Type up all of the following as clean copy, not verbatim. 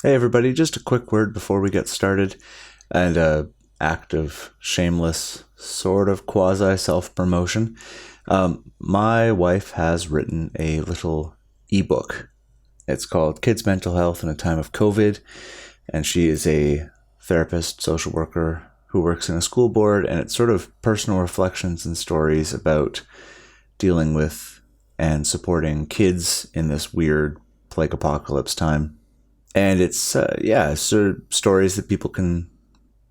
Hey everybody, just a quick word before we get started, and a act of shameless, sort of quasi self-promotion. My wife has written a little ebook. It's called Kids Mental Health in a Time of COVID, and she is a therapist, social worker who works in a school board, and it's sort of personal reflections and stories about dealing with and supporting kids in this weird plague apocalypse time. And it's sort of stories that people can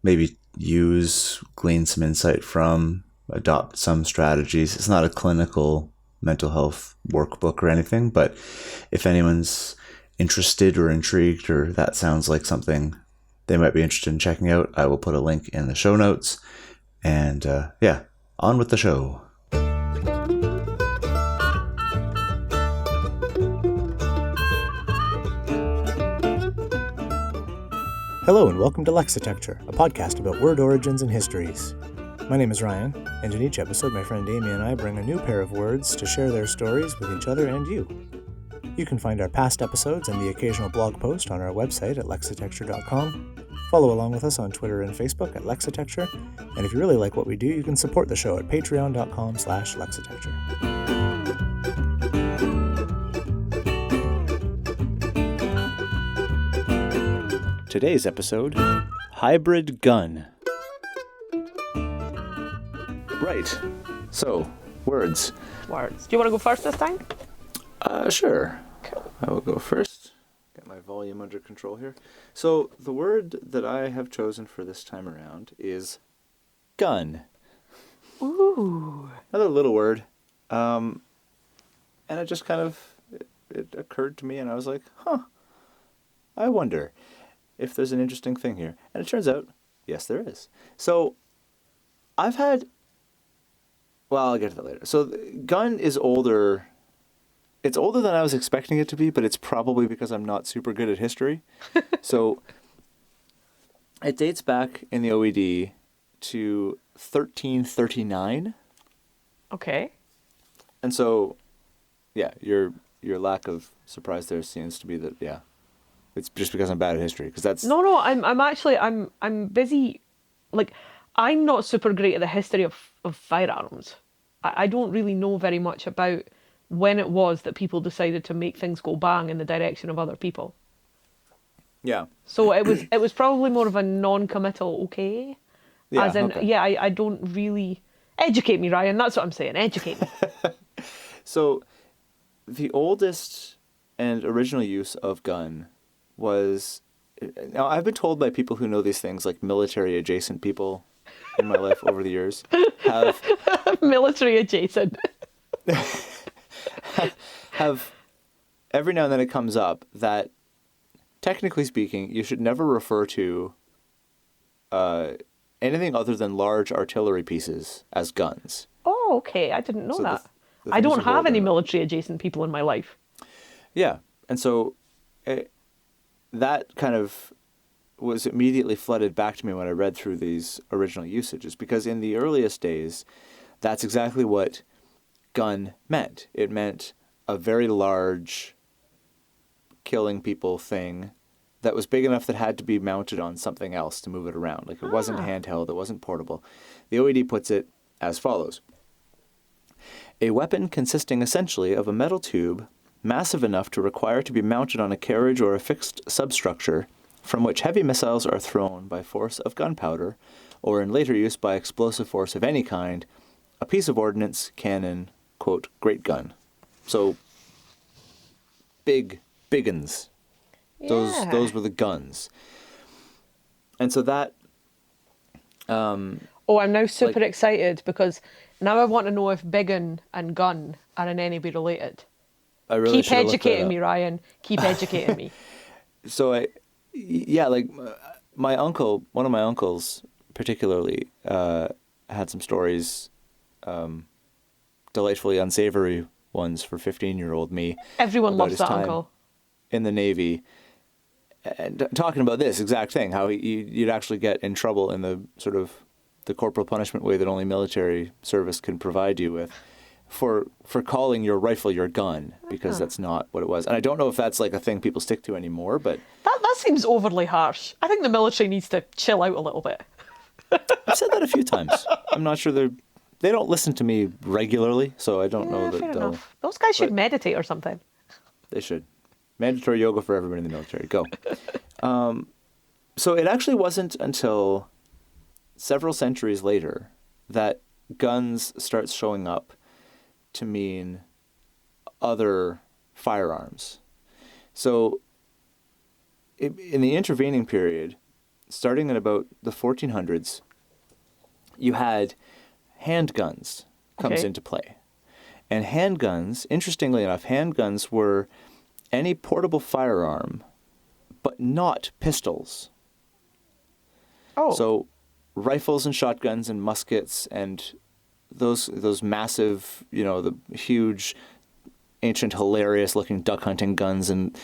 maybe use, glean some insight from, adopt some strategies. It's not a clinical mental health workbook or anything, but if anyone's interested or intrigued, or that sounds like something they might be interested in checking out, I will put a link in the show notes. And on with the show. Hello and welcome to Lexitecture, a podcast about word origins and histories. My name is Ryan, and in each episode my friend Amy and I bring a new pair of words to share their stories with each other and you. You can find our past episodes and the occasional blog post on our website at lexitecture.com. Follow along with us on Twitter and Facebook at Lexitecture, and if you really like what we do, you can support the show at patreon.com/lexitecture. Today's episode, Hybrid Gun. Right. So, words. Words. Do you want to go first this time? Sure. Cool. I will go first. Get my volume under control here. So, the word that I have chosen for this time around is gun. Ooh. Another little word. And it just kind of, it occurred to me and I was like, I wonder if there's an interesting thing here. And it turns out, yes, there is. So, I'll get to that later. So, gun is older. It's older than I was expecting it to be, but it's probably because I'm not super good at history. So, it dates back in the OED to 1339. Okay. And so, yeah, your lack of surprise there seems to be that, yeah. It's just because I'm bad at history, because that's... No, I'm busy. Like, I'm not super great at the history of firearms. I don't really know very much about when it was that people decided to make things go bang in the direction of other people. Yeah. So it was probably more of a non-committal okay. Yeah, As in, okay. I don't really... Educate me, Ryan. That's what I'm saying. Educate me. So, the oldest and original use of gun was... Now, I've been told by people who know these things, like military-adjacent people in my life over the years, have Military adjacent. have every now and then it comes up that, technically speaking, you should never refer to anything other than large artillery pieces as guns. Oh, okay. I didn't know So that. the I things don't you have hold any in- military adjacent people in my life. Yeah, and so that kind of was immediately flooded back to me when I read through these original usages, because in the earliest days, that's exactly what gun meant. It meant a very large killing people thing that was big enough that had to be mounted on something else to move it around. Like, it wasn't handheld, it wasn't portable. The OED puts it as follows. A weapon consisting essentially of a metal tube massive enough to require to be mounted on a carriage or a fixed substructure from which heavy missiles are thrown by force of gunpowder, or in later use by explosive force of any kind, a piece of ordnance, cannon, quote, great gun. So, biggins. Yeah. Those were the guns. And so that... Oh, I'm now super excited because now I want to know if biggin and gun are in any way related. I really Keep should have looked that educating up. me, Ryan. Keep educating me. So my uncle, one of my uncles particularly, had some stories, delightfully unsavory ones for 15-year-old me. Everyone about loves his that time uncle. in the Navy. And talking about this exact thing, how you'd actually get in trouble in the sort of the corporal punishment way that only military service can provide you with. for calling your rifle your gun, because that's not what it was. And I don't know if that's like a thing people stick to anymore, but That seems overly harsh. I think the military needs to chill out a little bit. I've said that a few times. I'm not sure they don't listen to me regularly, so I don't know that Fair they'll. enough. Those guys should but- meditate or something. They should. Mandatory yoga for everybody in the military. Go. So it actually wasn't until several centuries later that guns starts showing up to mean other firearms. So in the intervening period, starting in about the 1400s, you had handguns comes Okay. into play. And handguns, interestingly enough, handguns were any portable firearm, but not pistols. Oh. So rifles and shotguns and muskets and those massive, the huge, ancient, hilarious-looking duck hunting guns, and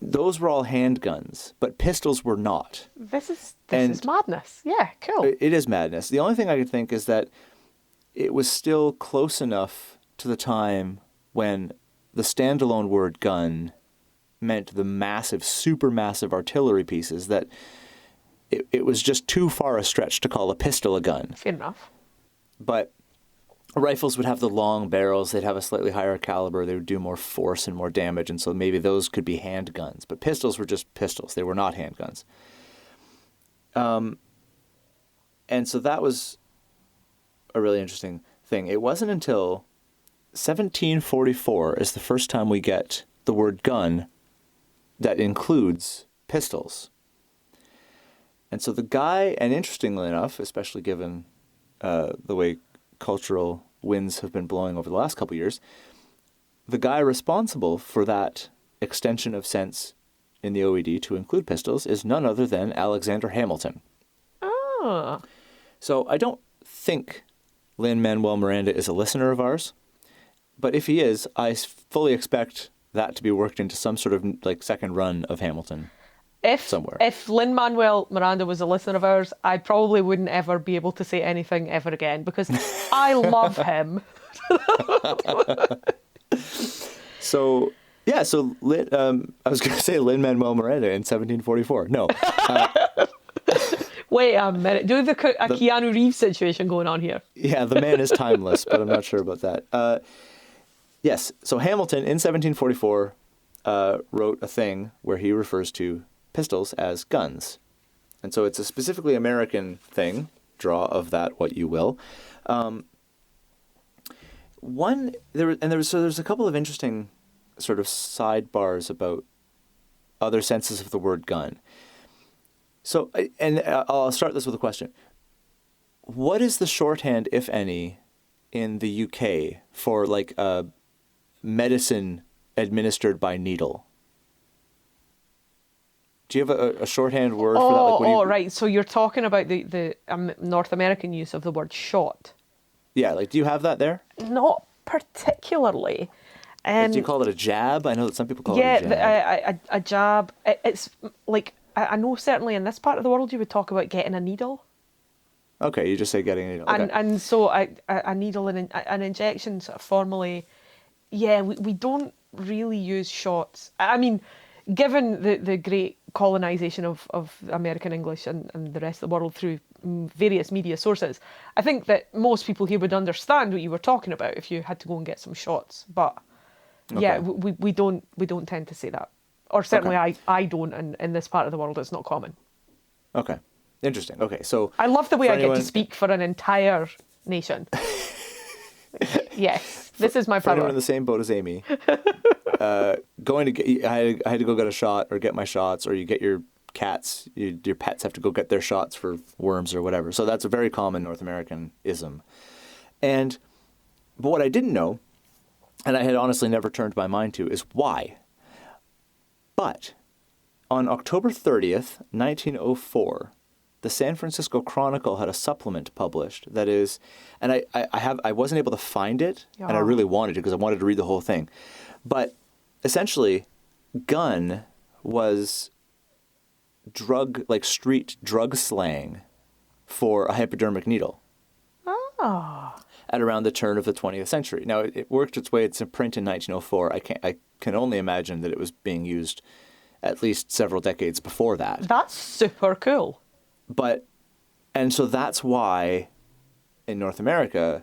those were all handguns, but pistols were not. This is And- madness. Yeah, cool. It is madness. The only thing I could think is that it was still close enough to the time when the standalone word gun meant the massive, supermassive artillery pieces that it was just too far a stretch to call a pistol a gun. Fair enough. But rifles would have the long barrels. They'd have a slightly higher caliber. They would do more force and more damage. And so maybe those could be handguns. But pistols were just pistols. They were not handguns. And so that was a really interesting thing. It wasn't until 1744 is the first time we get the word gun that includes pistols. And so the guy, and interestingly enough, especially given the way cultural winds have been blowing over the last couple of years, the guy responsible for that extension of sense in the OED to include pistols is none other than Alexander Hamilton. Oh. So I don't think Lin-Manuel Miranda is a listener of ours, but if he is, I fully expect that to be worked into some sort of like second run of Hamilton. Somewhere. If Lin-Manuel Miranda was a listener of ours, I probably wouldn't ever be able to say anything ever again because I love him. So, yeah, I was going to say Lin-Manuel Miranda in 1744. No. Wait a minute. Do a Keanu Reeves situation going on here? Yeah, the man is timeless, but I'm not sure about that. Yes, so Hamilton in 1744 wrote a thing where he refers to pistols as guns. And so it's a specifically American thing. Draw of that what you will. There's a couple of interesting sort of sidebars about other senses of the word gun. So, and I'll start this with a question. What is the shorthand, if any, in the UK for like medicine administered by needle? Do you have a shorthand word for that? Like, what do you... right. So you're talking about the North American use of the word shot. Yeah, like, do you have that there? Not particularly. Like, do you call it a jab? I know that some people call it a jab. Yeah, a jab. It's like, I know certainly in this part of the world you would talk about getting a needle. Okay, you just say getting a needle. Okay. And so a needle and an injection sort of formally, yeah, we don't really use shots. I mean, given the great colonisation of American English and the rest of the world through various media sources, I think that most people here would understand what you were talking about if you had to go and get some shots. But yeah, we don't tend to say that. Or certainly I don't, and in this part of the world it's not common. Okay. Interesting. Okay, so... I love the way I anyone... get to speak for an entire nation. Yes, this is my For anyone power. in the same boat as Amy, I had to go get a shot or get my shots, or you get your cats, your pets have to go get their shots for worms or whatever. So that's a very common North American ism. But what I didn't know, and I had honestly never turned my mind to, is why. But on October 30th, 1904, the San Francisco Chronicle had a supplement published that is, and I wasn't able to find it, and I really wanted to because I wanted to read the whole thing. But essentially, gun was street drug slang for a hypodermic needle. Oh. at around the turn of the 20th century. Now, it worked its way into print in 1904. I can only imagine that it was being used at least several decades before that. That's super cool. And so that's why in North America,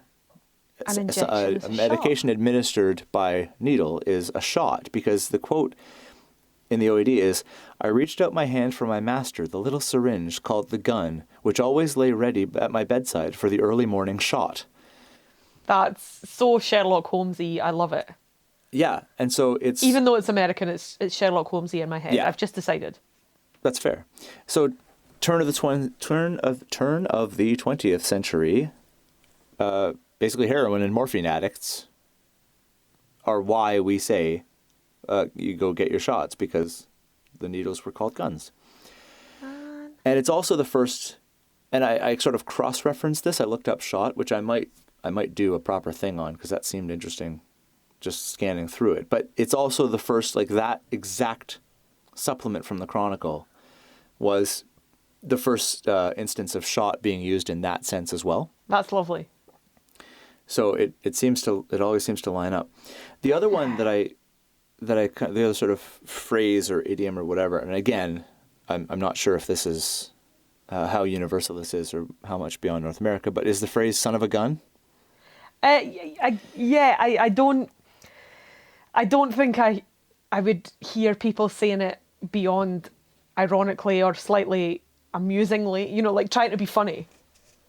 An injection is a a medication shot. administered by needle is a shot, because the quote in the OED is, "I reached out my hand for my master, the little syringe called the gun, which always lay ready at my bedside for the early morning shot." That's so Sherlock Holmesy. I love it. Yeah, and so it's... Even though it's American, it's Sherlock Holmesy in my head. Yeah. I've just decided. That's fair. So turn of the 20th century, basically heroin and morphine addicts are why we say you go get your shots, because the needles were called guns. And it's also the first, and I sort of cross-referenced this. I looked up shot, which I might do a proper thing on, because that seemed interesting, just scanning through it. But it's also the first, like, that exact supplement from the Chronicle was the first instance of shot being used in that sense as well. That's lovely. So it always seems to line up. The other one the other sort of phrase or idiom or whatever, and again, I'm not sure if this is how universal this is or how much beyond North America, but is the phrase "son of a gun"? I don't think I would hear people saying it beyond ironically or slightly amusingly, like trying to be funny.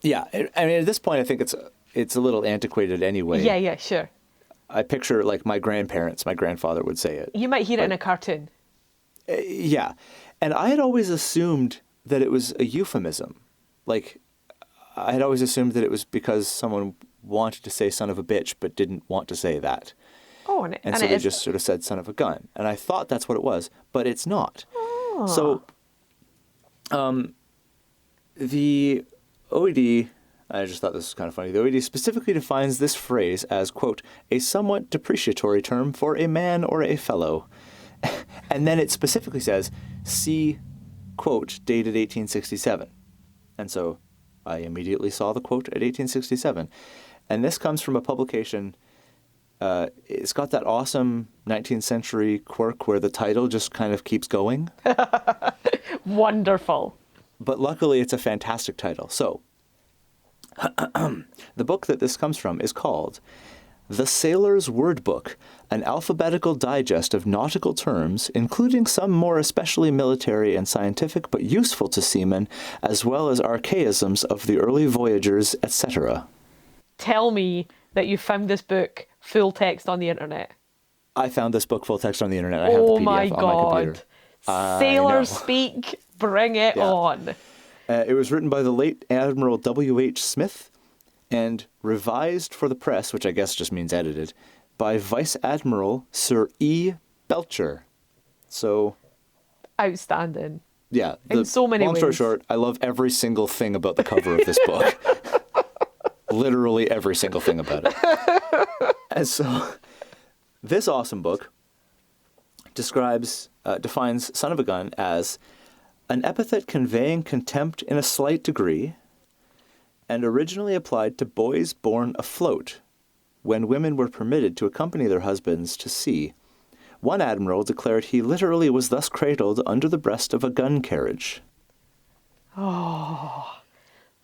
Yeah, I mean, at this point, I think it's a little antiquated anyway. Yeah, sure. I picture, like, my grandfather would say it. You might hear it in a cartoon. Yeah, and I had always assumed that it was a euphemism. Like, I had always assumed that it was because someone wanted to say "son of a bitch" but didn't want to say that. Oh, And so they just sort of said "son of a gun." And I thought that's what it was, but it's not. Oh. So the OED, I just thought this was kind of funny, the OED specifically defines this phrase as, quote, "a somewhat depreciatory term for a man or a fellow." And then it specifically says, see, quote, dated 1867. And so I immediately saw the quote at 1867. And this comes from a publication. It's got that awesome 19th century quirk where the title just kind of keeps going. Wonderful. But luckily, it's a fantastic title. So the book that this comes from is called The Sailor's Word Book, an alphabetical digest of nautical terms, including some more especially military and scientific but useful to seamen, as well as archaisms of the early voyagers, etc. Tell me that you found this book full text on the internet. I found this book full text on the internet. I have the PDF Oh my on my God. computer. I Sailor know. speak, bring it Yeah. on. It was written by the late Admiral W.H. Smith and revised for the press, which I guess just means edited, by Vice Admiral Sir E. Belcher. So, Outstanding. yeah. In so many long story ways. short, I love every single thing about the cover of this book. Literally every single thing about it. And so, this awesome book defines son of a gun as an epithet conveying contempt in a slight degree, and originally applied to boys born afloat, when women were permitted to accompany their husbands to sea. One admiral declared he literally was thus cradled under the breast of a gun carriage.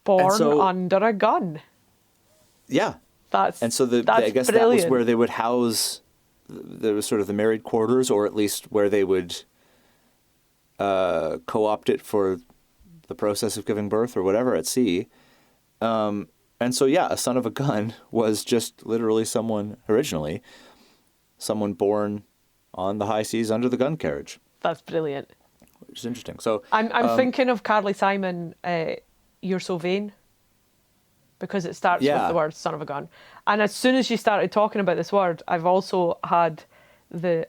Born so- under a gun. Yeah. That's And so that's I guess brilliant. that was where they would house, there was sort of the married quarters, or at least where they would co-opt it for the process of giving birth or whatever at sea. And so, yeah, a son of a gun was just literally someone born on the high seas under the gun carriage, That's brilliant. which is interesting. So I'm thinking of Carly Simon, You're So Vain, because it starts with Yeah. the word son of a gun. And as soon as you started talking about this word, I've also had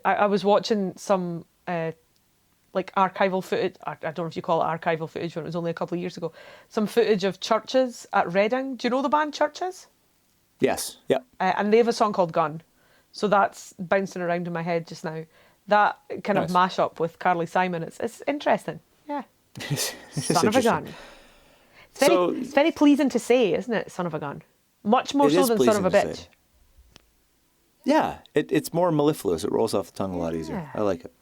I was watching some like archival footage. I don't know if you call it archival footage when it was only a couple of years ago. Some footage of Churches at Reading. Do you know the band Churches? yes, yeah. And they have a song called Gun. So that's bouncing around in my head just now. That kind of Nice. mashup with Carly Simon, it's interesting. Yeah. It's Son of a interesting. gun. It's very pleasing to say, isn't it? Son of a gun. Much more It so is than son of a pleasing to bitch. say. Yeah, it's more mellifluous. It rolls off the tongue a lot easier. Yeah. I like it.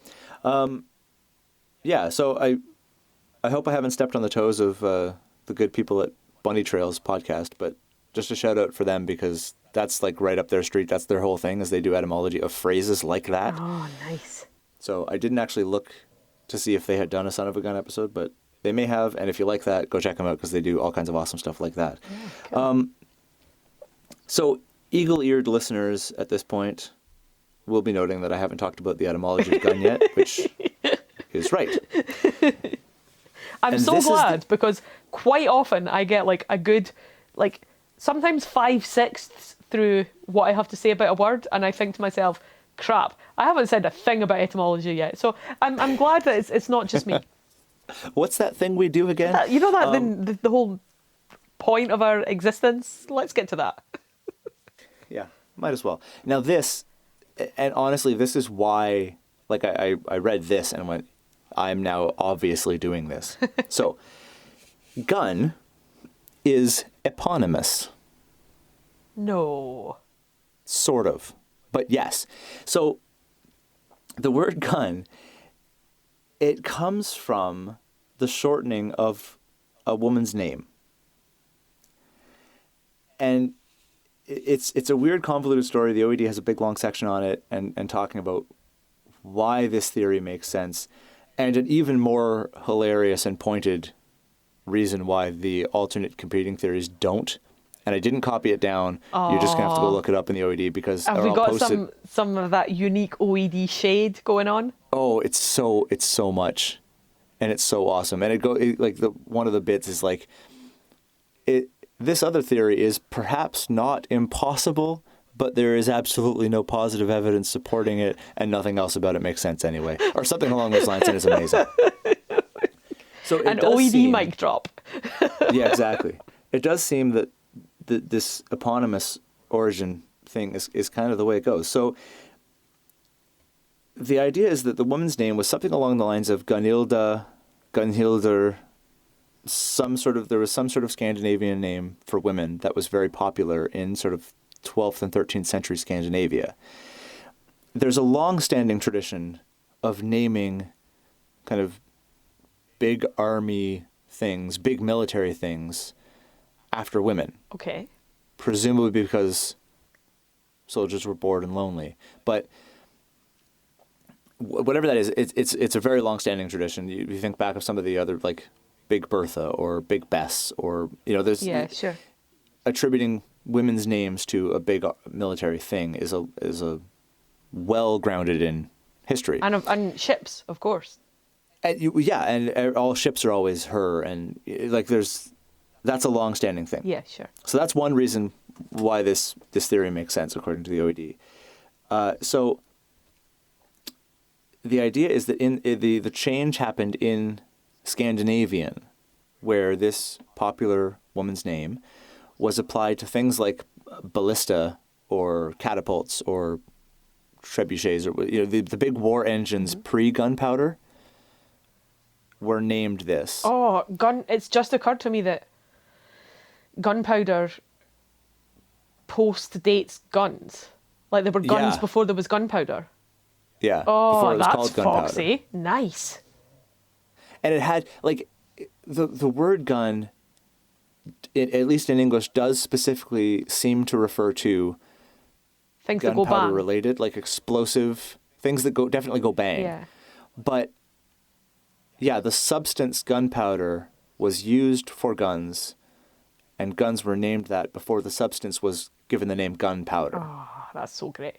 Yeah, so I hope I haven't stepped on the toes of the good people at Bunny Trails podcast, but just a shout out for them because that's like right up their street. That's their whole thing, is they do etymology of phrases like that. Oh, nice. So I didn't actually look to see if they had done a Son of a Gun episode, but they may have. And if you like that, go check them out because they do all kinds of awesome stuff like that. Yeah, cool. So eagle-eared listeners at this point will be noting that I haven't talked about the etymology of gun yet, which is right. I'm and so this is glad the- because quite often I get like a good, like sometimes 5/6 through what I have to say about a word, and I think to myself, crap, I haven't said a thing about etymology yet. So I'm glad that it's not just me. What's that thing we do again? You know that the whole point of our existence? Let's get to that. Yeah, might as well. Now this, and honestly, this is why, like, I read this and went, I'm now obviously doing this. So, gun is eponymous, No. sort of, but yes. So, the word gun, it comes from the shortening of a woman's name. And it's a weird, convoluted story. The OED has a big, long section on it and talking about why this theory makes sense, and an even more hilarious and pointed reason why the alternate competing theories don't. And I didn't copy it down. You're just going to have to go look it up in the OED because Have or we I'll got post it. some of that unique OED shade going on? Oh, it's so much, and it's so awesome. And like one of the bits is like, this other theory is perhaps not impossible, but there is absolutely no positive evidence supporting it, and nothing else about it makes sense anyway, or something along those lines, and it's amazing. So it An does OED seem, mic drop. yeah, exactly. It does seem that this eponymous origin thing is kind of the way it goes. So the idea is that the woman's name was something along the lines of Gunilda, Gunhildr. There was some sort of Scandinavian name for women that was very popular in sort of 12th and 13th century Scandinavia. There's a long-standing tradition of naming kind of big army things, big military things, after women, Okay. presumably because soldiers were bored and lonely. But whatever that is, it's a very long-standing tradition. You think back of some of the other, like Big Bertha or Big Bess, or there's Sure. attributing women's names to a big military thing is a well grounded in history. And ships, of course. And all ships are always her, and like that's a long-standing thing. Yeah, sure. So that's one reason why this theory makes sense according to the OED. So the idea is that the change happened in Scandinavian, where this popular woman's name was applied to things like ballista or catapults or trebuchets, or the big war engines pre-gunpowder were named this. Oh, it's just occurred to me that gunpowder post-dates guns. Like there were guns Yeah. before there was gunpowder. Yeah. Oh, before it was that's called gunpowder. foxy. Nice. And it had, like, the word gun, at least in English, does specifically seem to refer to Things that go gunpowder bang. related, like explosive things that definitely go bang. Yeah. But yeah, the substance gunpowder was used for guns, and guns were named that before the substance was given the name gunpowder. Oh, that's so great.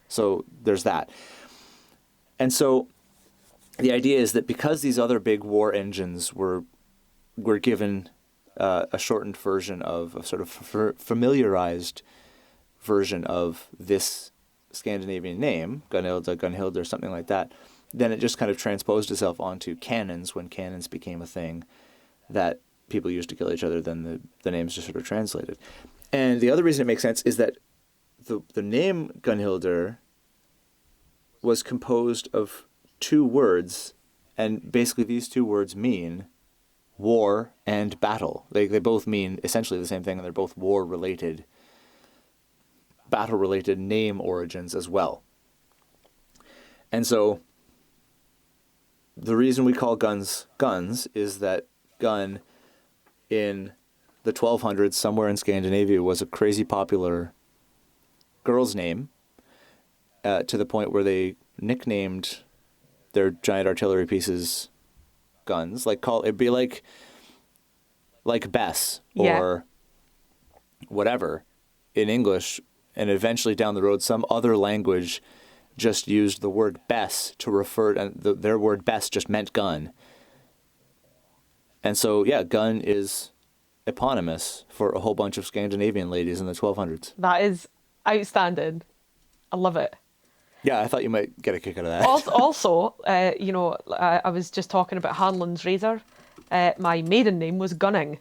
So there's that. And so the idea is that because these other big war engines were given a shortened version of a sort of familiarized version of this Scandinavian name, Gunilda, Gunhild, or something like that, then it just kind of transposed itself onto cannons when cannons became a thing that people used to kill each other. Then the names just sort of translated. And the other reason it makes sense is that the name Gunhildr was composed of two words, and basically these two words mean war and battle. They both mean essentially the same thing, and they're both war related battle-related name origins as well. And so the reason we call guns guns is that gun in the 1200s, somewhere in Scandinavia, was a crazy popular girl's name, to the point where they nicknamed their giant artillery pieces guns. It'd be like Bess or whatever in English, and eventually down the road some other language just used the word Bess to refer, and their word Bess just meant gun. And so, yeah, gun is eponymous for a whole bunch of Scandinavian ladies in the 1200s. That is outstanding. I love it. Yeah, I thought you might get a kick out of that. Also, I was just talking about Hanlon's razor. My maiden name was Gunning,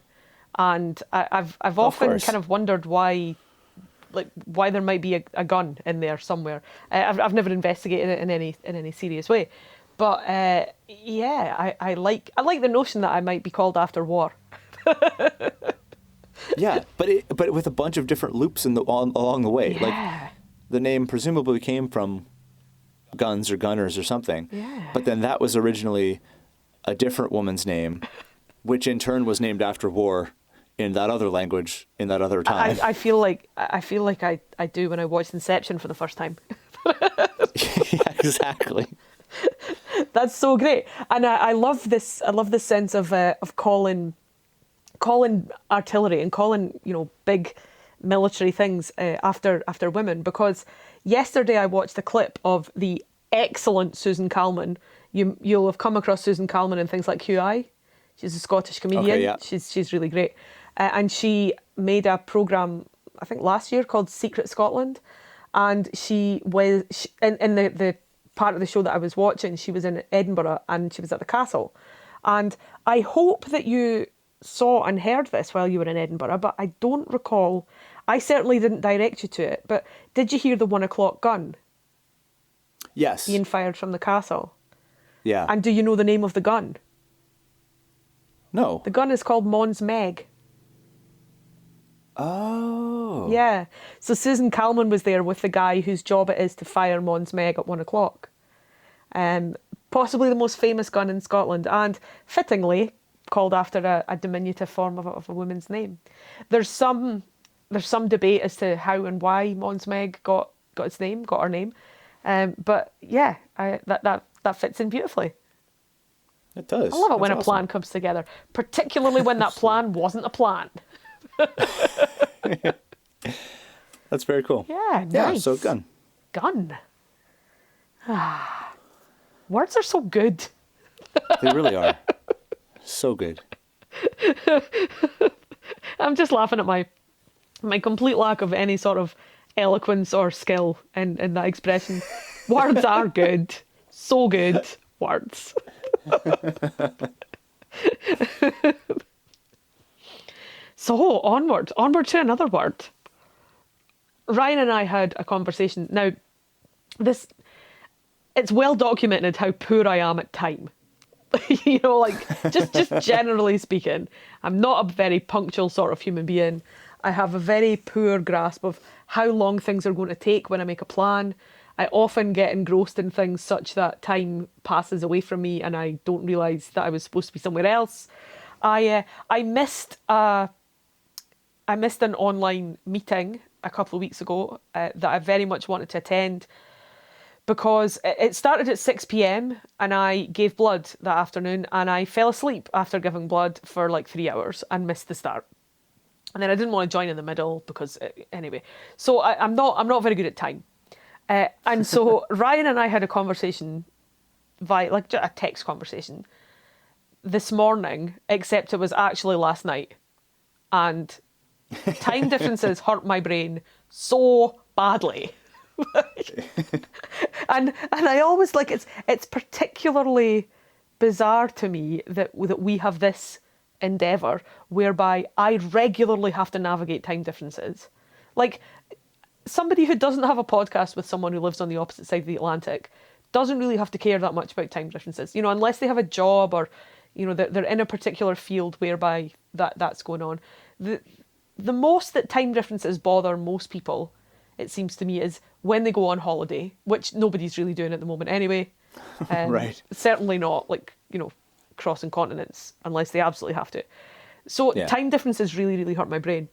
and I've often kind of wondered why there might be a gun in there somewhere. I've never investigated it in any serious way, but I like the notion that I might be called after war. Yeah, but with a bunch of different loops along the way. Yeah. Like the name presumably came from guns or gunners or something. Yeah. But then that was originally a different woman's name, which in turn was named after war in that other language in that other time. I feel like I do when I watched Inception for the first time. Yeah, exactly. That's so great, and I love this. I love this sense of calling artillery and calling big military things after women, because yesterday I watched a clip of the excellent Susan Calman. You'll have come across Susan Calman in things like QI. She's a Scottish comedian. Okay, yeah. She's really great, and she made a programme I think last year called Secret Scotland, and she was in the part of the show that I was watching. She was in Edinburgh and she was at the castle, and I hope that you saw and heard this while you were in Edinburgh, but I don't recall. I certainly didn't direct you to it, but did you hear the 1 o'clock gun Yes. being fired from the castle? Yeah. And do you know the name of the gun? No. The gun is called Mons Meg. Oh. Yeah. So Susan Calman was there with the guy whose job it is to fire Mons Meg at 1 o'clock. Possibly the most famous gun in Scotland, and fittingly called after a diminutive form of a woman's name. There's some debate as to how and why Mons Meg got her name. But yeah, that fits in beautifully. It does. I love it when That's a plan comes together, particularly when that plan wasn't a plan. That's very cool. Yeah, nice. Yeah, so gun. Gun. Words are so good. They really are. So good. I'm just laughing at my complete lack of any sort of eloquence or skill in that expression. Words are good. So good. Words. So, onward to another word. Ryan and I had a conversation. Now, it's well documented how poor I am at time. Just generally speaking, I'm not a very punctual sort of human being. I have a very poor grasp of how long things are going to take when I make a plan. I often get engrossed in things such that time passes away from me and I don't realise that I was supposed to be somewhere else. I missed an online meeting a couple of weeks ago that I very much wanted to attend, because it started at 6 p.m. and I gave blood that afternoon, and I fell asleep after giving blood for like 3 hours and missed the start. And then I didn't want to join in the middle because anyway. So I'm not very good at time. And so Ryan and I had a conversation via a text conversation this morning, except it was actually last night. And time differences hurt my brain so badly. and I always it's particularly bizarre to me that we have this endeavour whereby I regularly have to navigate time differences. Like, somebody who doesn't have a podcast with someone who lives on the opposite side of the Atlantic doesn't really have to care that much about time differences, unless they have a job or they're in a particular field whereby that's going on. The most that time differences bother most people it seems to me, is when they go on holiday, which nobody's really doing at the moment anyway. Right. Certainly not like, crossing continents unless they absolutely have to. So time differences really, really hurt my brain.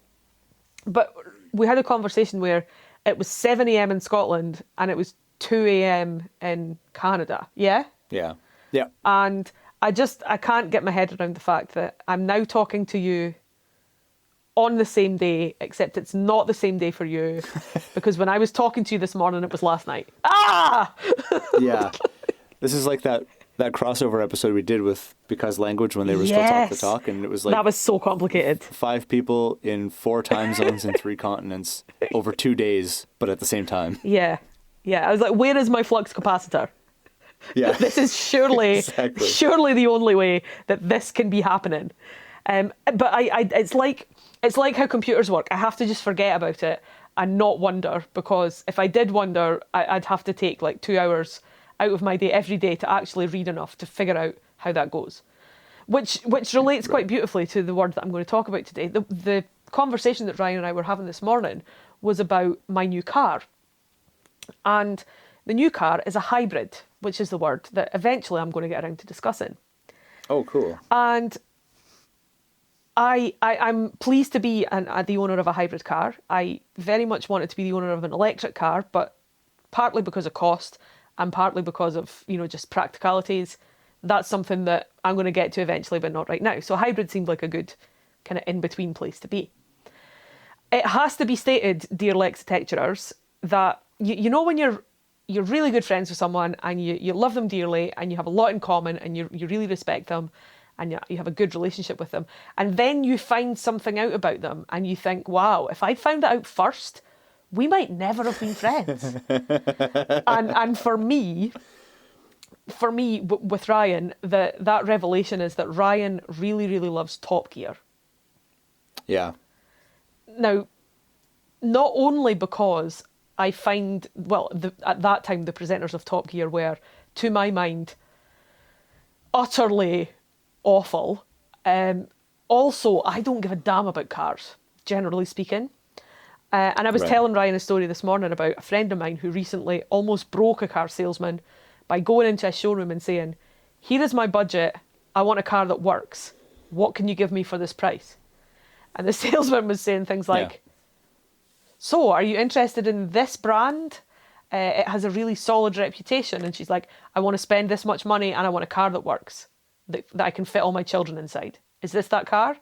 But we had a conversation where it was 7 a.m. in Scotland and it was 2 a.m. in Canada. Yeah? Yeah. Yeah. And I can't get my head around the fact that I'm now talking to you on the same day, except it's not the same day for you, because when I was talking to you this morning, it was last night. Ah! Yeah. This is like that crossover episode we did with Because Language, when they were still talk the talk, and it was like... That was so complicated. 5 people in 4 time zones in 3 continents over 2 days, but at the same time. Yeah. Yeah. I was like, where is my flux capacitor? Yeah. This is surely the only way that this can be happening. But it's like how computers work. I have to just forget about it and not wonder, because if I did wonder, I'd have to take like 2 hours out of my day every day to actually read enough to figure out how that goes. Which relates quite beautifully to the word that I'm going to talk about today. The conversation that Ryan and I were having this morning was about my new car. And the new car is a hybrid, which is the word that eventually I'm going to get around to discussing. Oh, cool. And I'm pleased to be the owner of a hybrid car. I very much wanted to be the owner of an electric car, but partly because of cost and partly because of, just practicalities. That's something that I'm going to get to eventually, but not right now. So hybrid seemed like a good kind of in-between place to be. It has to be stated, dear Lexitecturers, that you know when you're really good friends with someone and you love them dearly and you have a lot in common and you really respect them and you have a good relationship with them, and then you find something out about them and you think, wow, if I'd found it out first, we might never have been friends. and for me with Ryan, that revelation is that Ryan really, really loves Top Gear. Yeah. Now, not only because I find, at that time, the presenters of Top Gear were, to my mind, utterly awful. Also, I don't give a damn about cars, generally speaking. And I was telling Ryan a story this morning about a friend of mine who recently almost broke a car salesman by going into a showroom and saying, here is my budget, I want a car that works. What can you give me for this price? And the salesman was saying things like, so are you interested in this brand? It has a really solid reputation. And she's like, I want to spend this much money and I want a car that works, that I can fit all my children inside. Is this that car?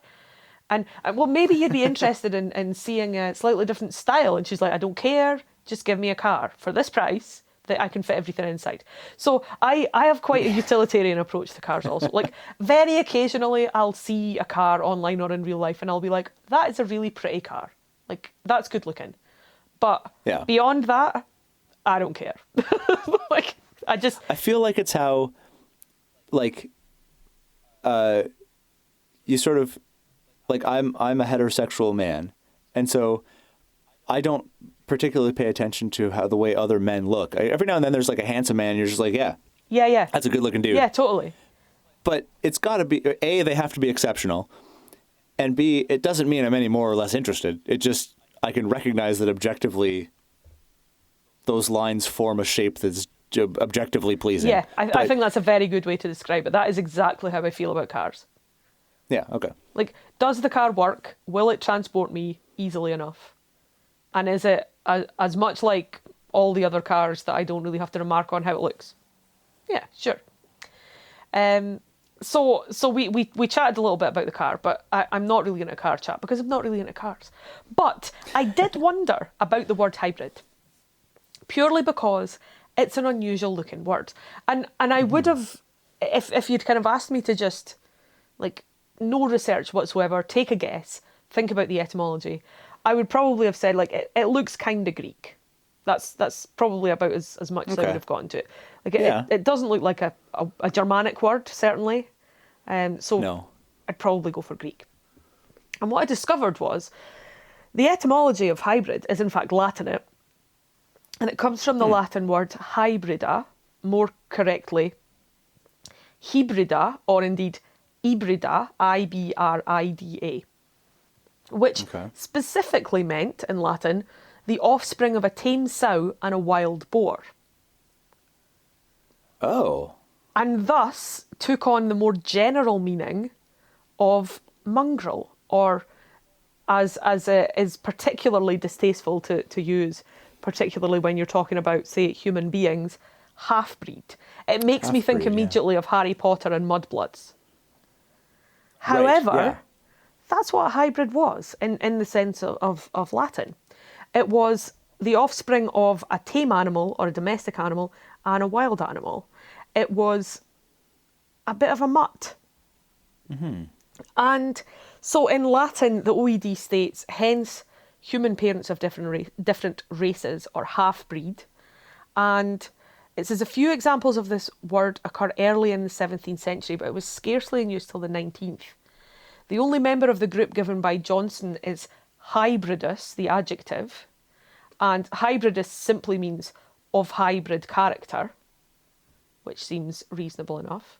And well, maybe you'd be interested in seeing a slightly different style. And she's like, I don't care. Just give me a car for this price that I can fit everything inside. So I have quite a utilitarian approach to cars also. Like, very occasionally I'll see a car online or in real life and I'll be like, that is a really pretty car. Like, that's good looking. But beyond that, I don't care. Like, I feel like it's how, like, you sort of, like, I'm a heterosexual man, and so I don't particularly pay attention to how the way other men look. Every now and then there's like a handsome man, and you're just like, yeah, that's a good looking dude. Yeah, totally. But it's got to be, A, they have to be exceptional, and B, it doesn't mean I'm any more or less interested. It just, I can recognize that objectively those lines form a shape that's objectively pleasing. Yeah, I think that's a very good way to describe it. That is exactly how I feel about cars. Yeah, okay. Like, does the car work? Will it transport me easily enough? And is it as much like all the other cars that I don't really have to remark on how it looks? Yeah, sure. So we chatted a little bit about the car, but I'm not really into a car chat because I'm not really into cars. But I did wonder about the word hybrid, purely because it's an unusual looking word. And I would have, if you'd kind of asked me to just, like, no research whatsoever, take a guess, think about the etymology, I would probably have said, like, it looks kind of Greek. That's probably about as much as I would have gotten to it. Like, it doesn't look like a Germanic word, certainly. So no. I'd probably go for Greek. And what I discovered was the etymology of hybrid is in fact Latinate. And it comes from the Latin word hybrida, more correctly, hybrida, or indeed ibrida, ibrida, which specifically meant in Latin the offspring of a tame sow and a wild boar, Oh. and thus took on the more general meaning of mongrel, or as is particularly distasteful to use, particularly when you're talking about, say, human beings, half-breed. It makes me think Half-breed, yeah. immediately of Harry Potter and Mudbloods. However, yeah. that's what a hybrid was in the sense of Latin. It was the offspring of a tame animal or a domestic animal and a wild animal. It was a bit of a mutt. And so in Latin, the OED states, hence human parents of different races or half-breed. And it says a few examples of this word occur early in the 17th century, but it was scarcely in use till the 19th. The only member of the group given by Johnson is hybridus, the adjective, and hybridus simply means of hybrid character, which seems reasonable enough.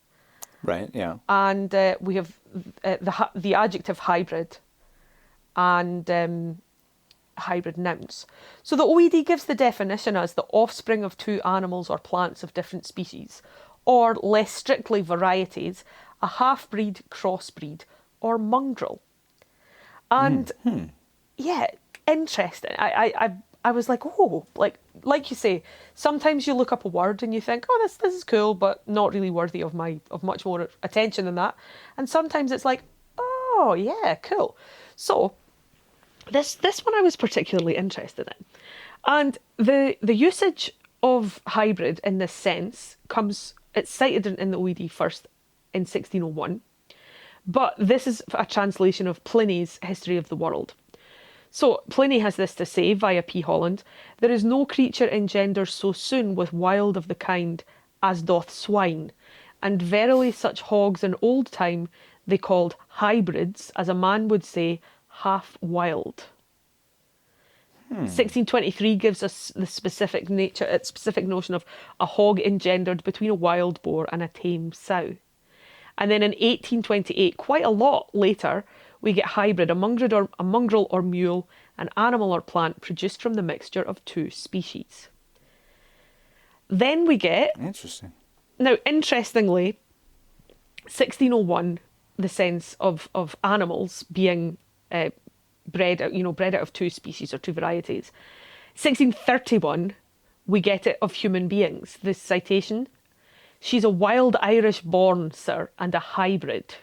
Right, yeah. And we have the adjective hybrid and hybrid nouns. So the OED gives the definition as the offspring of two animals or plants of different species, or less strictly varieties, a half-breed, crossbreed, or mongrel. And yeah, interesting. I was like, oh, like you say, sometimes you look up a word and you think, oh, this is cool, but not really worthy of much more attention than that. And sometimes it's like, oh yeah, cool. So this one I was particularly interested in. And the usage of hybrid in this sense it's cited in the OED first in 1601, but this is a translation of Pliny's History of the World. So Pliny has this to say via P. Holland: there is no creature engendered so soon with wild of the kind as doth swine, and verily such hogs in old time they called hybrids, as a man would say, half wild. 1623 gives us the specific notion of a hog engendered between a wild boar and a tame sow. And then in 1828, quite a lot later, we get hybrid, a mongrel or mule, an animal or plant produced from the mixture of two species. Then we get... Interesting. Now, interestingly, 1601, the sense of animals being bred out of two species or two varieties. 1631, we get it of human beings. This citation: she's a wild Irish born, sir, and a hybrid.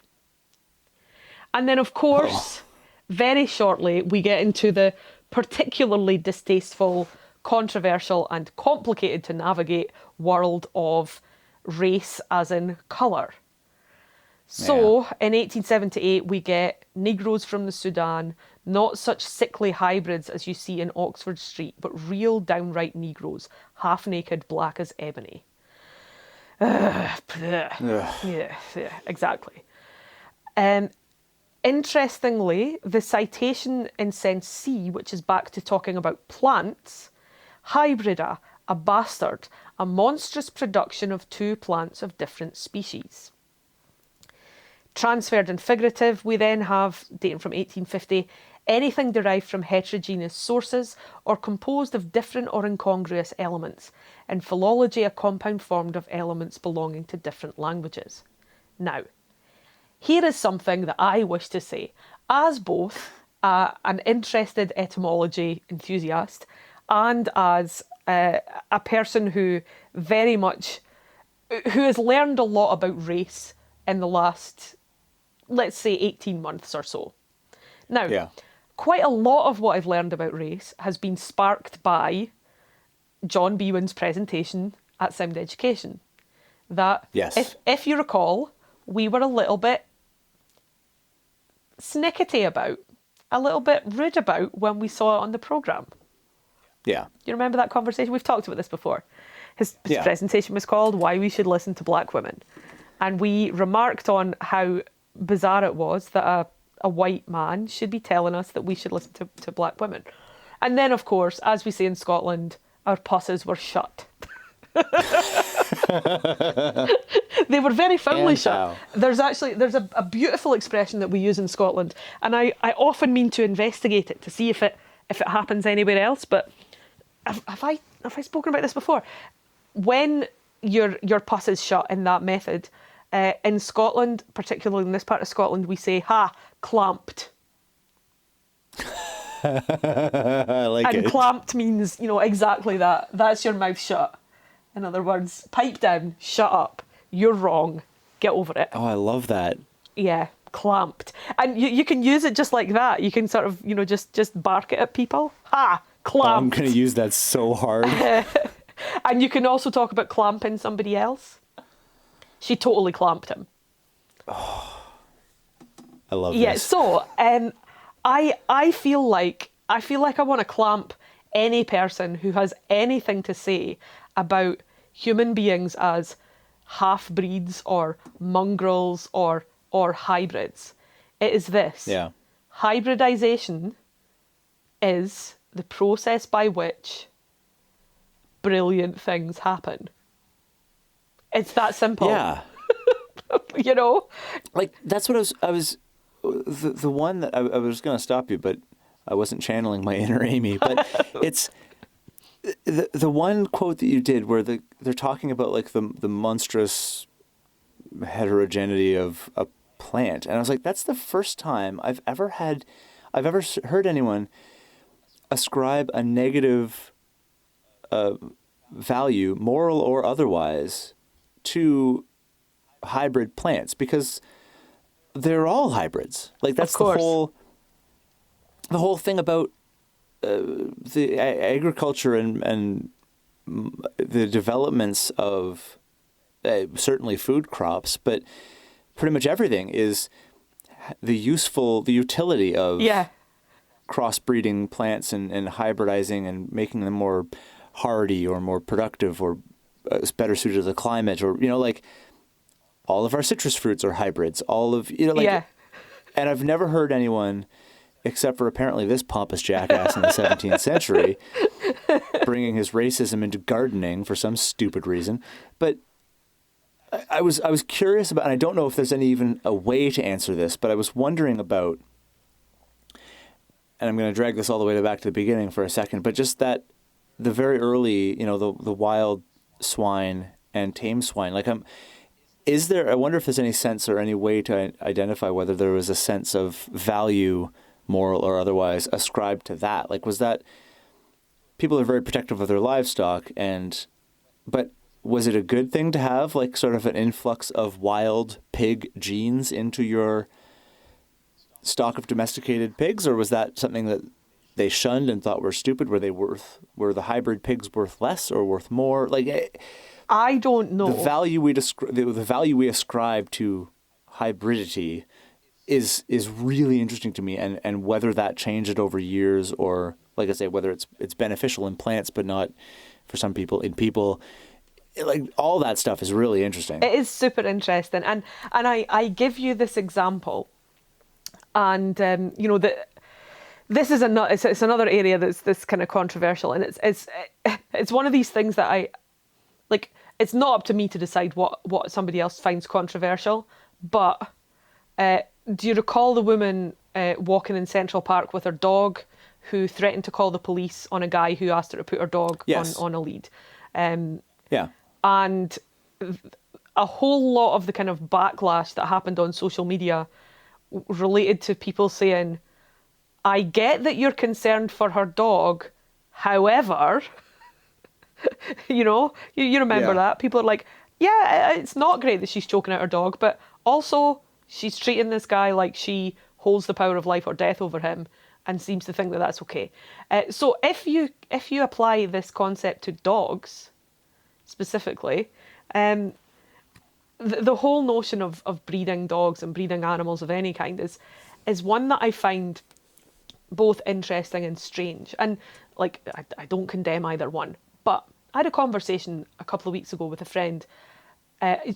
And then, of course, very shortly, we get into the particularly distasteful, controversial, and complicated to navigate world of race as in colour. So, in 1878, we get Negroes from the Sudan, not such sickly hybrids as you see in Oxford Street, but real downright Negroes, half-naked, black as ebony. Yeah, exactly. Interestingly, the citation in sense C, which is back to talking about plants, hybrida, a bastard, a monstrous production of two plants of different species. Transferred and figurative, we then have, dating from 1850, anything derived from heterogeneous sources or composed of different or incongruous elements. In philology, a compound formed of elements belonging to different languages. Now, here is something that I wish to say, as both an interested etymology enthusiast and as a person who has learned a lot about race in the last, let's say, 18 months or so. Now, quite a lot of what I've learned about race has been sparked by John Bwin's presentation at Sound Education. That, if you recall, we were a little bit snickety about, a little bit rude about when we saw it on the programme. Yeah. You remember that conversation? We've talked about this before. His presentation was called Why We Should Listen to Black Women. And we remarked on how bizarre it was that a white man should be telling us that we should listen to black women. And then, of course, as we say in Scotland, our pusses were shut. They were very firmly shut. There's a beautiful expression that we use in Scotland, and I often mean to investigate it to see if it if it happens anywhere else, but have I spoken about this before? When your pus is shut in that method, in Scotland, particularly in this part of Scotland, we say, ha, clamped. I like And it. clamped means, exactly that. That's your mouth shut. In other words, pipe down, shut up. You're wrong. Get over it. Oh, I love that. Yeah, clamped. And you can use it just like that. You can sort of, just bark it at people. Ha, clamped. Oh, I'm going to use that so hard. And you can also talk about clamping somebody else. She totally clamped him. Oh, I love Yeah, this. so I feel like I want to clamp any person who has anything to say about human beings as half-breeds or mongrels or hybrids. It is this. Yeah. Hybridization is the process by which brilliant things happen. It's that simple. Yeah. Like, that's what I was the one that I was going to stop you, but I wasn't channeling my inner Amy. But it's the one quote that you did where they're talking about like the monstrous heterogeneity of a plant, and I was like, that's the first time I've ever heard anyone ascribe a negative value, moral or otherwise, to hybrid plants, because they're all hybrids. Like, that's the whole thing about the agriculture and the developments of certainly food crops, but pretty much everything is the utility of crossbreeding plants and hybridizing and making them more hardy or more productive or better suited to the climate, or like all of our citrus fruits are hybrids. All of and I've never heard anyone, except for apparently this pompous jackass in the 17th century, bringing his racism into gardening for some stupid reason. But I was curious about, and I don't know if there's even a way to answer this, but I was wondering about, and I'm going to drag this all the way back to the beginning for a second, but just that the very early, the wild swine and tame swine, like I wonder if there's any sense or any way to identify whether there was a sense of value, moral or otherwise, ascribed to that. Like, was that, people are very protective of their livestock, but was it a good thing to have like sort of an influx of wild pig genes into your stock of domesticated pigs, or was that something that they shunned and thought were stupid? Were the hybrid pigs worth less or worth more? Like, I don't know. The value we ascribe to hybridity is really interesting to me, and whether that changed over years, or, like I say, whether it's beneficial in plants but not for some people in people. Like, all that stuff is really interesting. It is super interesting, and I give you this example, and this is it's another area that's kind of controversial, and it's one of these things that I like. It's not up to me to decide what somebody else finds controversial, but do you recall the woman walking in Central Park with her dog, who threatened to call the police on a guy who asked her to put her dog on a lead? Yeah. And a whole lot of the kind of backlash that happened on social media related to people saying, I get that you're concerned for her dog, however, you remember that. People are like, yeah, it's not great that she's choking out her dog, but also she's treating this guy like she holds the power of life or death over him and seems to think that that's okay. So if you apply this concept to dogs specifically, the whole notion of breeding dogs and breeding animals of any kind is one that I find both interesting and strange. And like, I don't condemn either one, but I had a conversation a couple of weeks ago with a friend.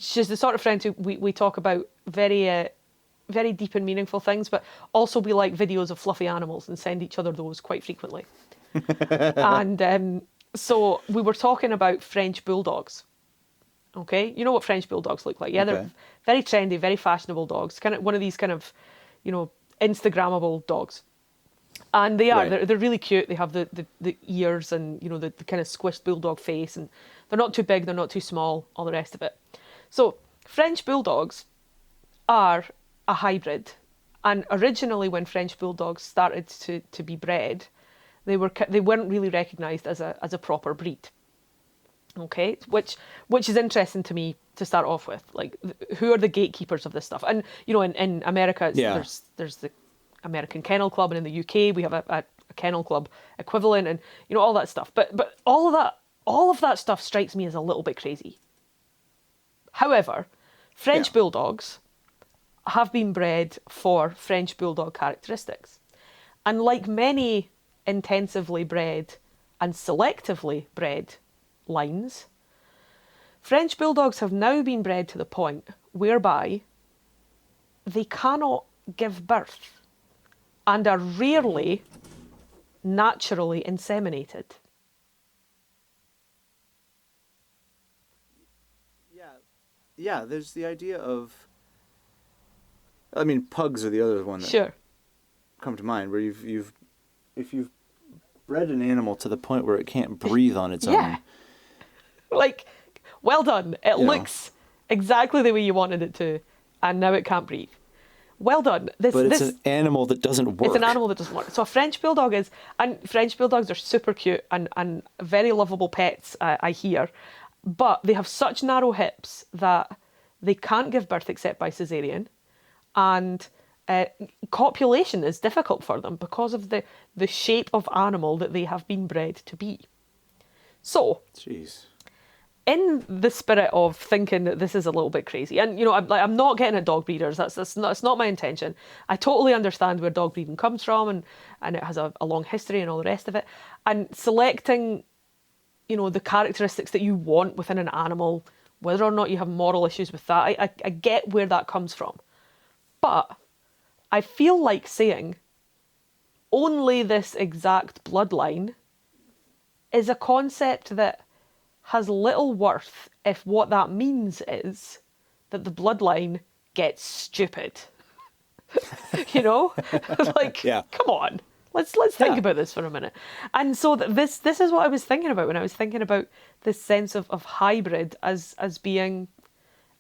She's the sort of friend who we talk about very deep and meaningful things, but also we like videos of fluffy animals and send each other those quite frequently. And so we were talking about French bulldogs. Okay, you know what French bulldogs look like? Yeah, they're very trendy, very fashionable dogs. Kind of one of these kind of, Instagrammable dogs. And they are. Right. They're really cute. They have the ears and, the kind of squished bulldog face. And they're not too big, they're not too small, all the rest of it. So French bulldogs are a hybrid. And originally when French bulldogs started to be bred, they weren't really recognised as a proper breed. Okay, which is interesting to me to start off with. Like, who are the gatekeepers of this stuff? And in America, there's the American Kennel Club, and in the UK we have a Kennel Club equivalent, and all that stuff. But all of that stuff strikes me as a little bit crazy. However, French bulldogs have been bred for French bulldog characteristics, and like many intensively bred and selectively bred lines, French bulldogs have now been bred to the point whereby they cannot give birth and are rarely naturally inseminated. Yeah, there's the idea of... I mean, pugs are the other one that Sure. come to mind, where if you've bred an animal to the point where it can't breathe on its own. Like, well done. It looks exactly the way you wanted it to, and now it can't breathe. Well done. But it's an animal that doesn't work. It's an animal that doesn't work. So a French bulldog is, and French bulldogs are super cute and very lovable pets, I hear, but they have such narrow hips that they can't give birth except by cesarean, and copulation is difficult for them because of the shape of animal that they have been bred to be. So, Jeez. in the spirit of thinking that this is a little bit crazy, and I'm not getting at dog breeders. That's not my intention. I totally understand where dog breeding comes from, and it has a long history and all the rest of it. And selecting, the characteristics that you want within an animal, whether or not you have moral issues with that, I get where that comes from. But I feel like saying only this exact bloodline is a concept that has little worth if what that means is that the bloodline gets stupid. Like, come on, let's think about this for a minute. And so this is what I was thinking about when I was thinking about this sense of hybrid as being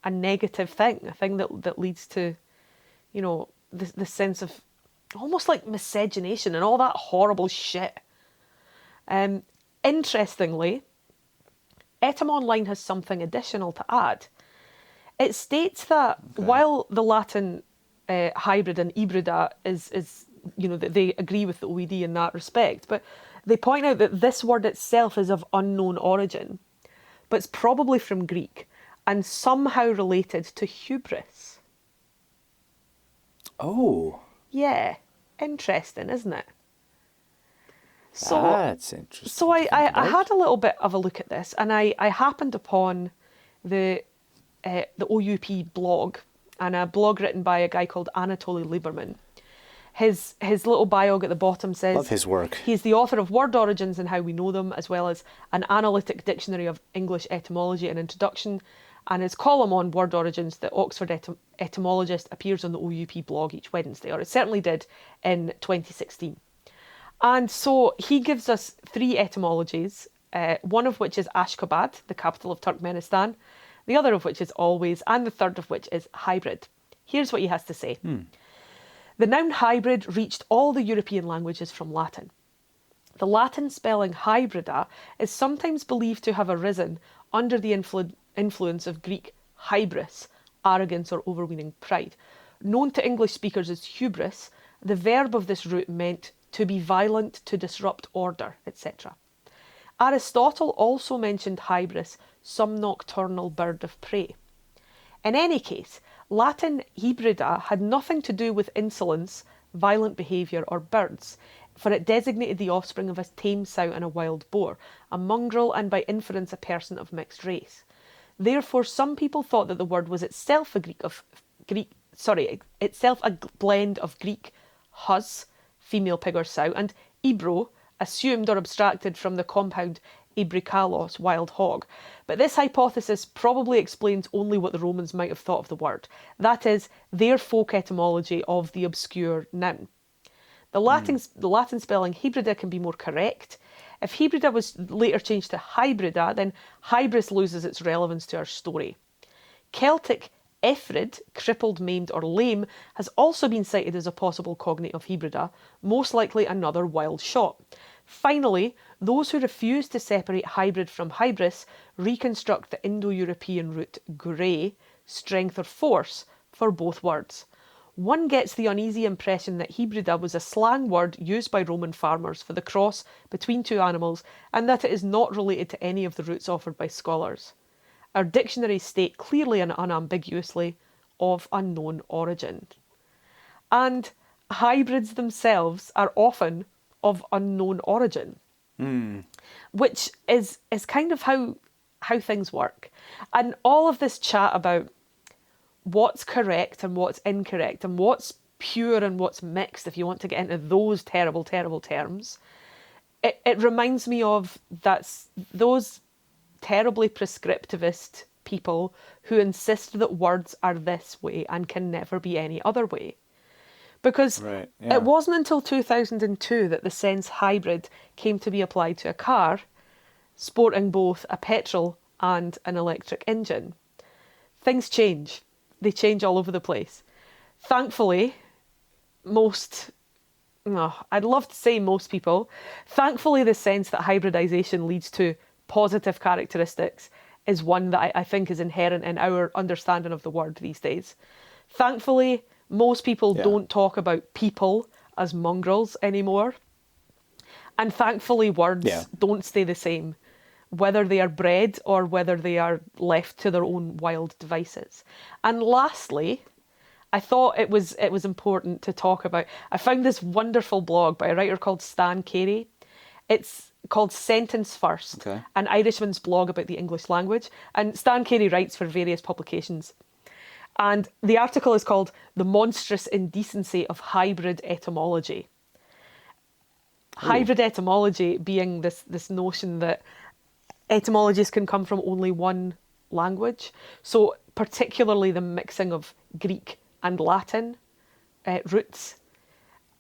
a negative thing, a thing that leads to, this sense of almost like miscegenation and all that horrible shit. Interestingly, Etymonline has something additional to add. It states that while the Latin hybrid and hybrida is that they agree with the OED in that respect, but they point out that this word itself is of unknown origin, but it's probably from Greek and somehow related to hubris. Oh. Yeah, interesting, isn't it? So that's interesting. So I had a little bit of a look at this, and I happened upon the OUP blog, and a blog written by a guy called Anatoly Lieberman. His little biog at the bottom says... Love his work. He's the author of Word Origins and How We Know Them, as well as an analytic dictionary of English etymology and introduction, and his column on Word Origins, the Oxford Etymologist, appears on the OUP blog each Wednesday, or it certainly did in 2016. And so he gives us 3 etymologies, one of which is Ashgabat, the capital of Turkmenistan, the other of which is always, and the third of which is hybrid. Here's what he has to say. The noun hybrid reached all the European languages from Latin. The Latin spelling hybrida is sometimes believed to have arisen under the influence of Greek hybris, arrogance or overweening pride. Known to English speakers as hubris, the verb of this root meant to be violent, to disrupt order, etc. Aristotle also mentioned hybris, some nocturnal bird of prey. In any case, Latin hybrida had nothing to do with insolence, violent behaviour or birds, for it designated the offspring of a tame sow and a wild boar, a mongrel and by inference a person of mixed race. Therefore, some people thought that the word was itself a blend of Greek hus, female pig or sow, and ebro, assumed or abstracted from the compound ebrikalos, wild hog. But this hypothesis probably explains only what the Romans might have thought of the word, that is, their folk etymology of the obscure noun. The Latin spelling hybrida can be more correct. If hybrida was later changed to hybrida, then hybris loses its relevance to our story. Celtic ephrid, crippled, maimed, or lame, has also been cited as a possible cognate of hybrida, most likely another wild shot. Finally, those who refuse to separate hybrid from hybris reconstruct the Indo-European root grey, strength or force, for both words. One gets the uneasy impression that hybrida was a slang word used by Roman farmers for the cross between two animals, and that it is not related to any of the roots offered by scholars. Our dictionaries state clearly and unambiguously of unknown origin. And hybrids themselves are often of unknown origin, which is kind of how things work. And all of this chat about what's correct and what's incorrect and what's pure and what's mixed, if you want to get into those terrible, terrible terms, it reminds me of those terribly prescriptivist people who insist that words are this way and can never be any other way. Because it wasn't until 2002 that the sense hybrid came to be applied to a car, sporting both a petrol and an electric engine. Things change. They change all over the place. Thankfully, I'd love to say most people, thankfully the sense that hybridization leads to positive characteristics is one that I think is inherent in our understanding of the word these days. Thankfully, most people don't talk about people as mongrels anymore. And thankfully, words don't stay the same, whether they are bred or whether they are left to their own wild devices. And lastly, I thought it was important to talk about, I found this wonderful blog by a writer called Stan Carey. It's called Sentence First, an Irishman's blog about the English language. And Stan Carey writes for various publications. And the article is called The Monstrous Indecency of Hybrid Etymology. Ooh. Hybrid etymology being this notion that etymologies can come from only one language. So particularly the mixing of Greek and Latin roots.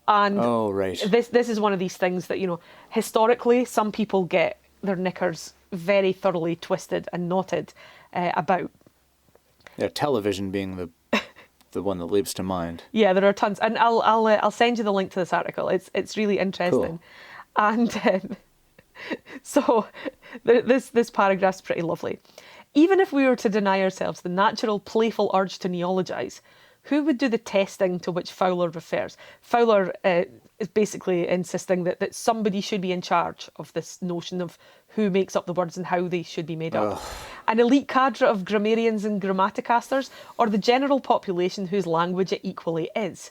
And this is one of these things that, historically some people get their knickers very thoroughly twisted and knotted about. Yeah, television being the one that leaps to mind. Yeah, there are tons, and I'll send you the link to this article. It's really interesting, cool. And so this paragraph's pretty lovely. Even if we were to deny ourselves the natural, playful urge to neologize, who would do the testing to which Fowler refers? Fowler is basically insisting that somebody should be in charge of this notion of who makes up the words and how they should be made up. An elite cadre of grammarians and grammaticasters, or the general population whose language it equally is?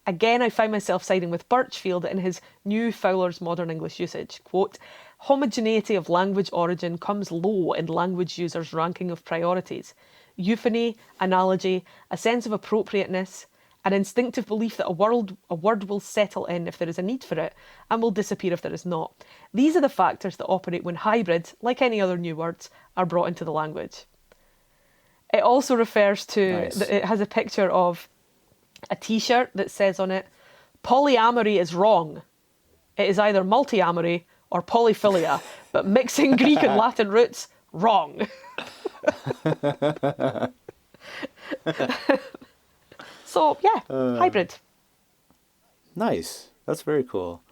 Again, I find myself siding with Birchfield in his new Fowler's Modern English Usage. Quote, homogeneity of language origin comes low in language users' ranking of priorities. Euphony, analogy, a sense of appropriateness, an instinctive belief that a word will settle in if there is a need for it and will disappear if there is not. These are the factors that operate when hybrids, like any other new words, are brought into the language. It also refers to, it has a picture of a t-shirt that says on it, polyamory is wrong. It is either multiamory or polyphilia, but mixing Greek and Latin roots, wrong. So, hybrid. Nice. That's very cool.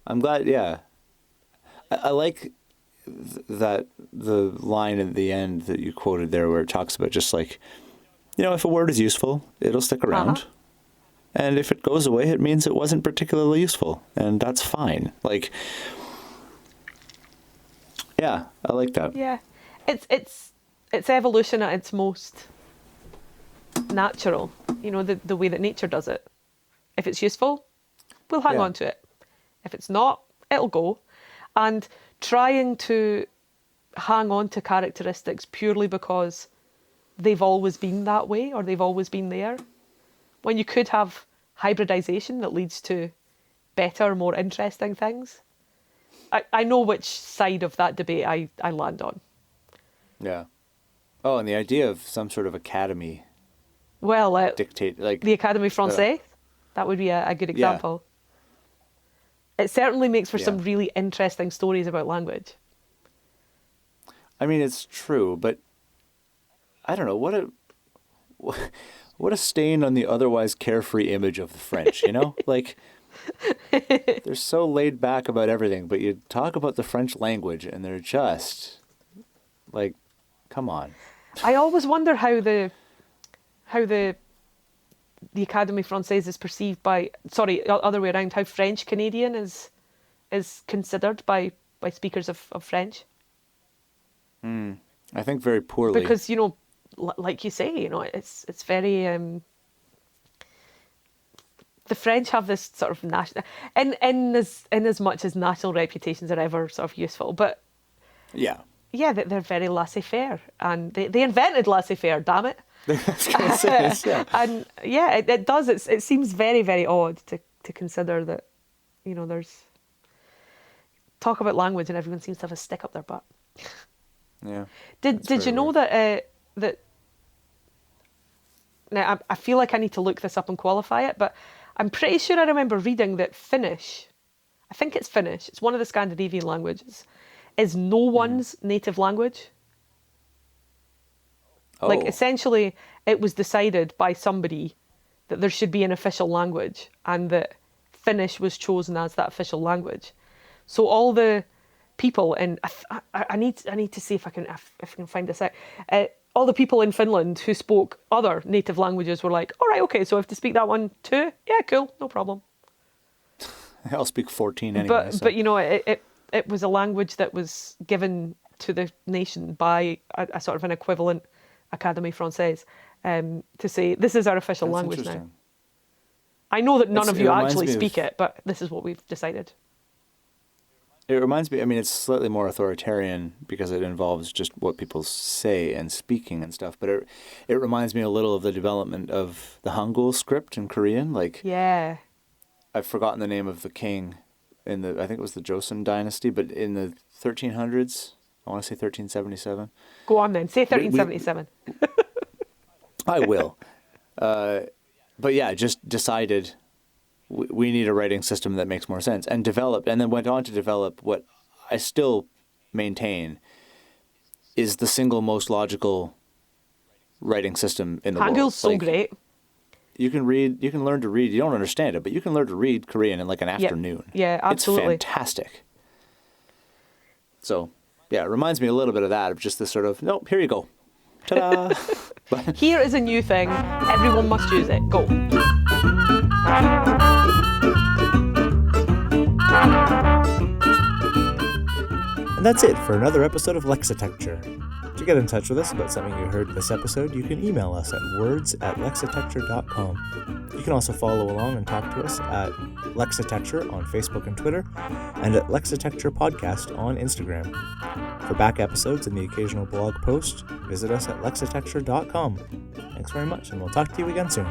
I'm glad, I like that the line at the end that you quoted there where it talks about just like, if a word is useful, it'll stick around. Uh-huh. And if it goes away, it means it wasn't particularly useful. And that's fine. Like, yeah, I like that. Yeah. It's evolution at its most natural, the way that nature does it. If it's useful, we'll hang on to it. If it's not, it'll go. And trying to hang on to characteristics purely because they've always been that way or they've always been there, when you could have hybridization that leads to better, more interesting things. I know which side of that debate I land on. Yeah. Oh, and the idea of some sort of academy. Well, dictate like the Académie Française. That would be a good example. It certainly makes for some really interesting stories about language. I mean, it's true, but I don't know, what a stain on the otherwise carefree image of the French, you know? Like, they're so laid back about everything, but you talk about the French language and they're just like, come on. I always wonder how the Académie Française is perceived by, other way around, how French Canadian is considered by speakers of French. I think very poorly. Because, you know, like you say, you know, it's very the French have this sort of national, in as much as national reputations are ever sort of useful, but they're very laissez-faire, and they invented laissez-faire, damn it. And it does. It seems very, very odd to consider that, you know, there's talk about language and everyone seems to have a stick up their butt. Yeah. Did you know that that? Now I feel like I need to look this up and qualify it, but I'm pretty sure I remember reading that Finnish, I think it's Finnish, it's one of the Scandinavian languages, is no one's native language. Like, essentially, it was decided by somebody that there should be an official language, and that Finnish was chosen as that official language. So all the people in, I need to see if I can find this out. All the people in Finland who spoke other native languages were like, all right, okay, so I have to speak that one too? Yeah, cool, no problem. I'll speak 14 anyway. But you know, it was a language that was given to the nation by a sort of an equivalent Académie Française, to say, this is our official language now. I know that none of you actually speak it, but this is what we've decided. It reminds me, I mean, it's slightly more authoritarian because it involves just what people say and speaking and stuff, but it reminds me a little of the development of the Hangul script in Korean. Like, yeah, I've forgotten the name of the king I think it was the Joseon dynasty, but in the 1300s, I want to say 1377. Go on then, say 1377. I will. But yeah, just decided we need a writing system that makes more sense, and developed, and then went on to develop what I still maintain is the single most logical writing system in the world. Hangul's so great. You can learn to read. You don't understand it, but you can learn to read Korean in like an afternoon. Yeah, absolutely. It's fantastic. So, yeah, it reminds me a little bit of that, of just this sort of, nope, here you go. Ta-da! Here is a new thing. Everyone must use it. Go. And that's it for another episode of Lexitecture. To get in touch with us about something you heard in this episode, you can email us at words@lexitecture.com. You can also follow along and talk to us at Lexitecture on Facebook and Twitter, and at Lexitecture Podcast on Instagram. For back episodes and the occasional blog post, visit us at lexitecture.com. Thanks very much, and we'll talk to you again soon.